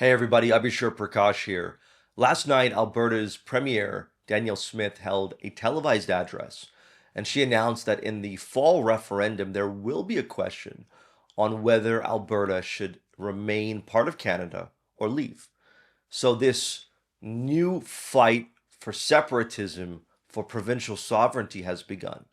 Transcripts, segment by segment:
Hey everybody, Abishur Prakash here. Last night, Alberta's Premier, Danielle Smith, held a televised address, and she announced that in the fall referendum, there will be a question on whether Alberta should remain part of Canada or leave. So, this new fight for separatism, for provincial sovereignty, has begun.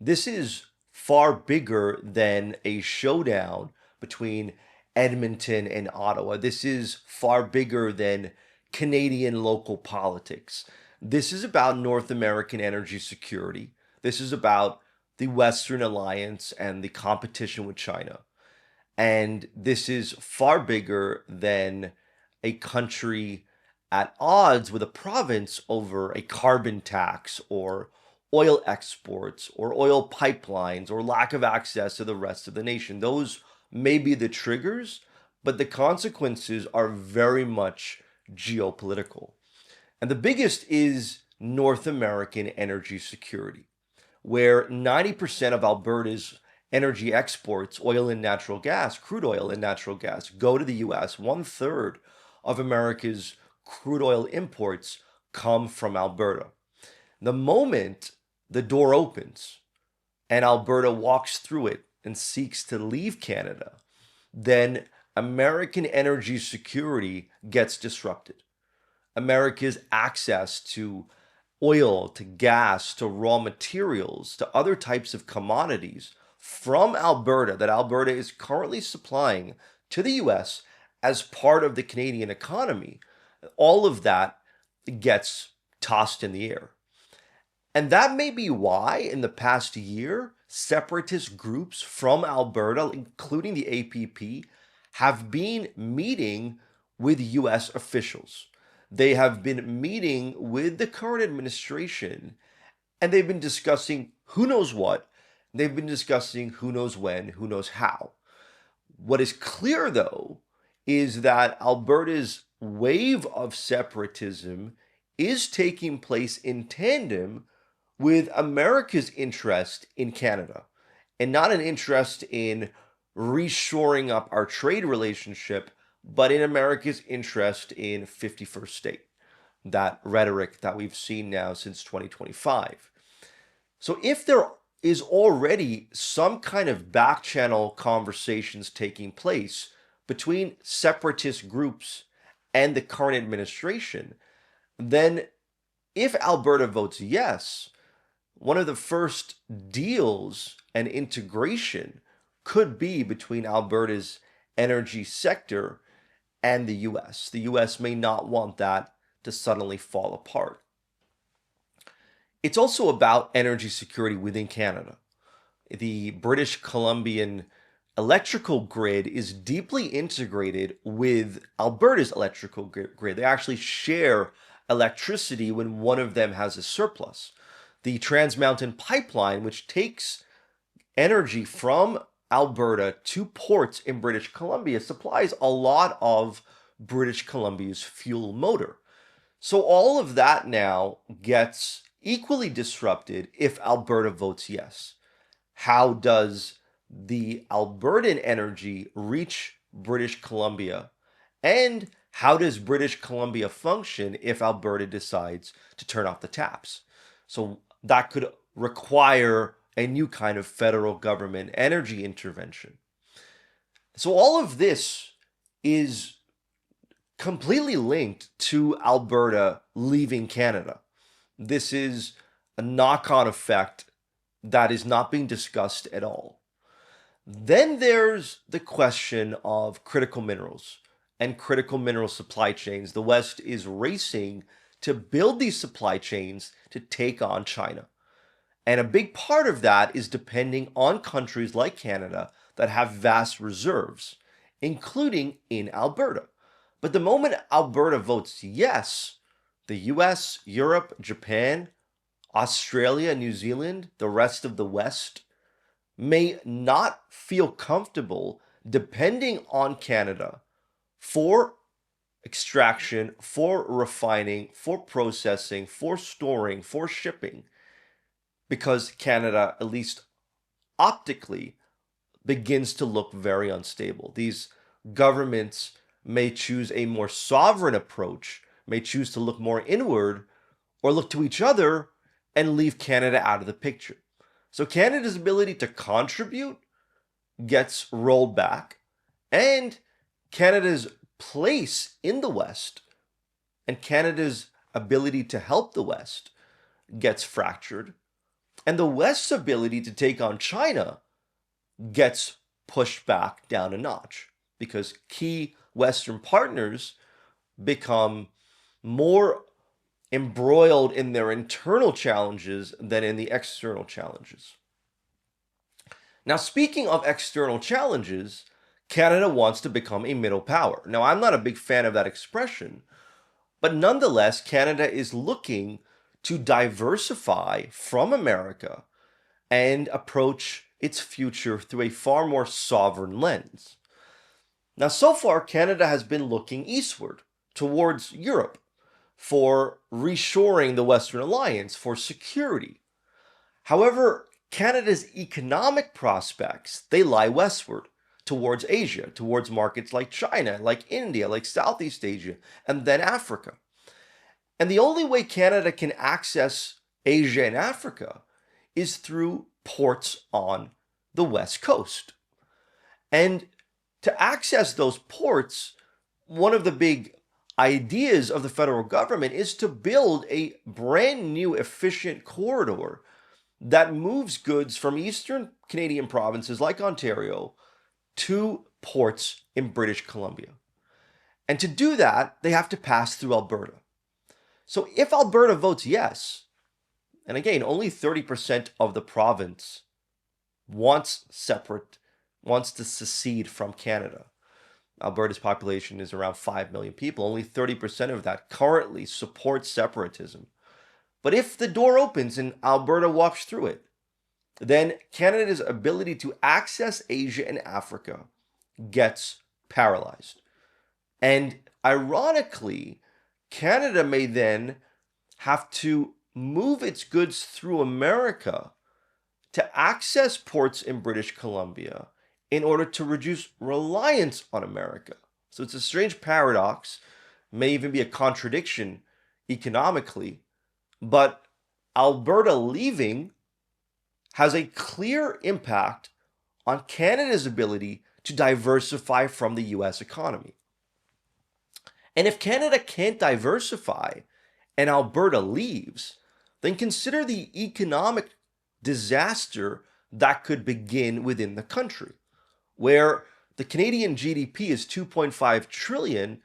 This is far bigger than a showdown between Edmonton and Ottawa. This is far bigger than Canadian local politics. This is about North American energy security. This is about the Western Alliance and the competition with China. And this is far bigger than a country at odds with a province over a carbon tax or oil exports or oil pipelines or lack of access to the rest of the nation. Those may be the triggers, but the consequences are very much geopolitical. And the biggest is North American energy security, where 90% of Alberta's energy exports, oil and natural gas, crude oil and natural gas, go to the US. One third of America's crude oil imports come from Alberta. The moment the door opens and Alberta walks through it and seeks to leave Canada, then American energy security gets disrupted. America's access to oil, to gas, to raw materials, to other types of commodities from Alberta that Alberta is currently supplying to the US as part of the Canadian economy, all of that gets tossed in the air. And that may be why, in the past year, separatist groups from Alberta, including the APP, have been meeting with US officials. They have been meeting with the current administration, and they've been discussing who knows what. They've been discussing who knows when, who knows how. What is clear, though, is that Alberta's wave of separatism is taking place in tandem with America's interest in Canada, and not an interest in reshoring up our trade relationship, but in America's interest in 51st state, that rhetoric that we've seen now since 2025. So if there is already some kind of back channel conversations taking place between separatist groups and the current administration, then if Alberta votes yes, one of the first deals and integration could be between Alberta's energy sector and the US. The US may not want that to suddenly fall apart. It's also about energy security within Canada. The British Columbian electrical grid is deeply integrated with Alberta's electrical grid. They actually share electricity when one of them has a surplus. The Trans Mountain Pipeline, which takes energy from Alberta to ports in British Columbia, supplies a lot of British Columbia's fuel motor. So all of that now gets equally disrupted if Alberta votes yes. How does the Albertan energy reach British Columbia? And how does British Columbia function if Alberta decides to turn off the taps? So that could require a new kind of federal government energy intervention. So all of this is completely linked to Alberta leaving Canada. This is a knock-on effect that is not being discussed at all. Then there's the question of critical minerals and critical mineral supply chains. The West is racing to build these supply chains to take on China. And a big part of that is depending on countries like Canada that have vast reserves, including in Alberta. But the moment Alberta votes yes, the US, Europe, Japan, Australia, New Zealand, the rest of the West may not feel comfortable depending on Canada for extraction, for refining, for processing, for storing, for shipping, because Canada, at least optically, begins to look very unstable. These governments may choose a more sovereign approach, may choose to look more inward, or look to each other and leave Canada out of the picture. So Canada's ability to contribute gets rolled back, and Canada's place in the West and Canada's ability to help the West gets fractured, and the West's ability to take on China gets pushed back down a notch because key Western partners become more embroiled in their internal challenges than in the external challenges. Now, speaking of external challenges, Canada wants to become a middle power. Now, I'm not a big fan of that expression, but nonetheless, Canada is looking to diversify from America and approach its future through a far more sovereign lens. Now, so far, Canada has been looking eastward towards Europe for reshoring the Western Alliance, for security. However, Canada's economic prospects, they lie westward towards Asia, towards markets like China, like India, like Southeast Asia, and then Africa. And the only way Canada can access Asia and Africa is through ports on the West Coast. And to access those ports, one of the big ideas of the federal government is to build a brand new efficient corridor that moves goods from eastern Canadian provinces like Ontario to ports in British Columbia. And to do that, they have to pass through Alberta. So if Alberta votes yes, and again, only 30% of the province wants to secede from Canada. Alberta's population is around 5 million people. Only 30% of that currently supports separatism. But if the door opens and Alberta walks through it, then Canada's ability to access Asia and Africa gets paralyzed. And ironically, Canada may then have to move its goods through America to access ports in British Columbia in order to reduce reliance on America. So it's a strange paradox, may even be a contradiction economically, but Alberta leaving has a clear impact on Canada's ability to diversify from the US economy. And if Canada can't diversify and Alberta leaves, then consider the economic disaster that could begin within the country, where the Canadian GDP is 2.5 trillion,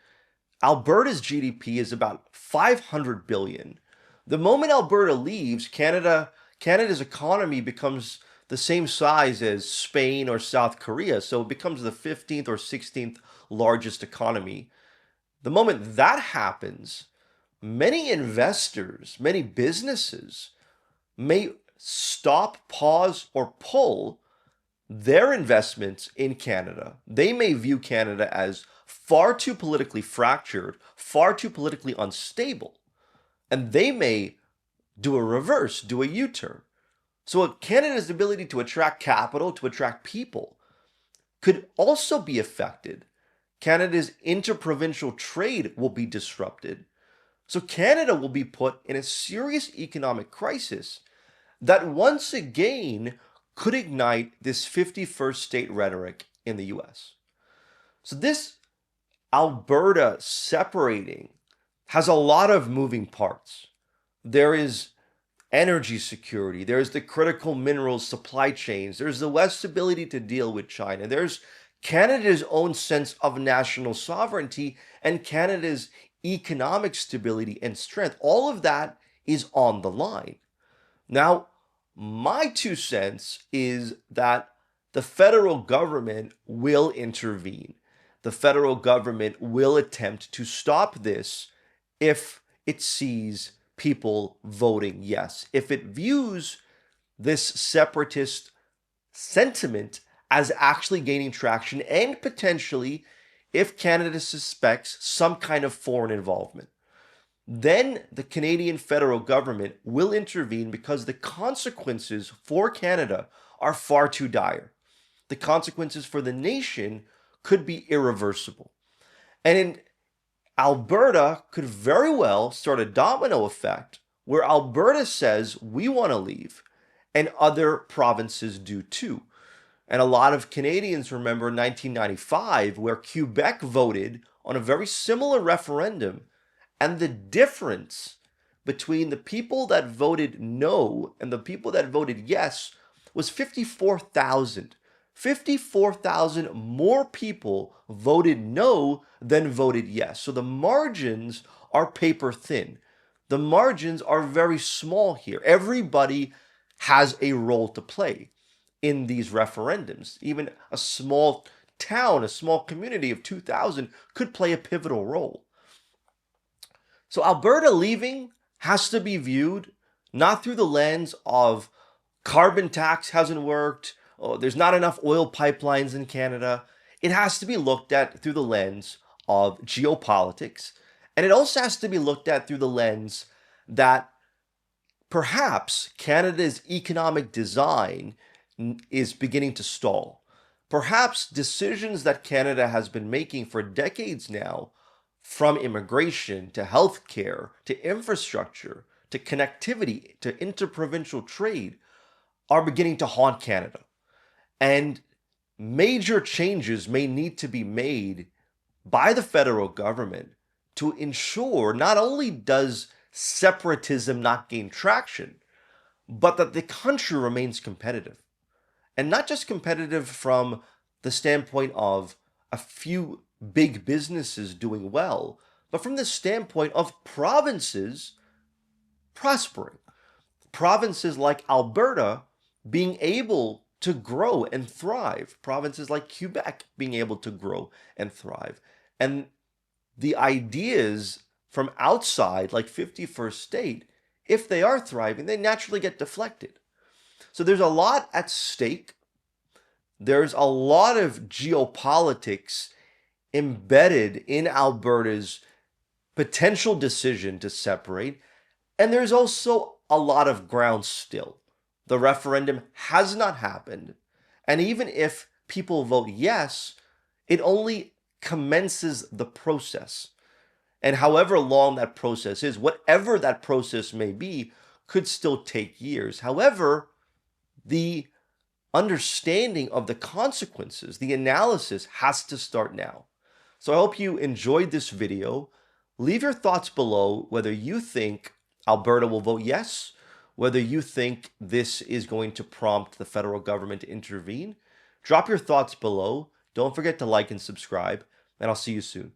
Alberta's GDP is about 500 billion. The moment Alberta leaves, Canada's economy becomes the same size as Spain or South Korea, so it becomes the 15th or 16th largest economy. The moment that happens, many investors, many businesses may stop, pause, or pull their investments in Canada. They may view Canada as far too politically fractured, far too politically unstable, and they may do a reverse, do a U-turn. So Canada's ability to attract capital, to attract people, could also be affected. Canada's interprovincial trade will be disrupted. So Canada will be put in a serious economic crisis that once again could ignite this 51st state rhetoric in the US. So this Alberta separating has a lot of moving parts. There is energy security, there's the critical minerals supply chains, there's the West's ability to deal with China, there's Canada's own sense of national sovereignty and Canada's economic stability and strength. All of that is on the line. Now, my 2 cents is that the federal government will intervene. The federal government will attempt to stop this if it sees people voting yes, if it views this separatist sentiment as actually gaining traction, and potentially if Canada suspects some kind of foreign involvement. Then the Canadian federal government will intervene because the consequences for Canada are far too dire. The consequences for the nation could be irreversible. And in Alberta could very well start a domino effect where Alberta says we want to leave and other provinces do too. And a lot of Canadians remember 1995 where Quebec voted on a very similar referendum, and the difference between the people that voted no and the people that voted yes was 54,000. 54,000 more people voted no than voted yes. So the margins are paper thin. The margins are very small here. Everybody has a role to play in these referendums. Even a small town, a small community of 2,000 could play a pivotal role. So Alberta leaving has to be viewed not through the lens of carbon tax hasn't worked, oh, there's not enough oil pipelines in Canada. It has to be looked at through the lens of geopolitics. And it also has to be looked at through the lens that perhaps Canada's economic design is beginning to stall. Perhaps decisions that Canada has been making for decades now, from immigration to healthcare to infrastructure to connectivity to interprovincial trade, are beginning to haunt Canada. And major changes may need to be made by the federal government to ensure not only does separatism not gain traction, but that the country remains competitive. And not just competitive from the standpoint of a few big businesses doing well, but from the standpoint of provinces prospering. Provinces like Alberta being able to grow and thrive. Provinces like Quebec being able to grow and thrive. And the ideas from outside, like 51st State, if they are thriving, they naturally get deflected. So there's a lot at stake. There's a lot of geopolitics embedded in Alberta's potential decision to separate. And there's also a lot of ground still. The referendum has not happened. And even if people vote yes, it only commences the process. And however long that process is, whatever that process may be, could still take years. However, the understanding of the consequences, the analysis has to start now. So I hope you enjoyed this video. Leave your thoughts below whether you think Alberta will vote yes, whether you think this is going to prompt the federal government to intervene. Drop your thoughts below. Don't forget to like and subscribe, and I'll see you soon.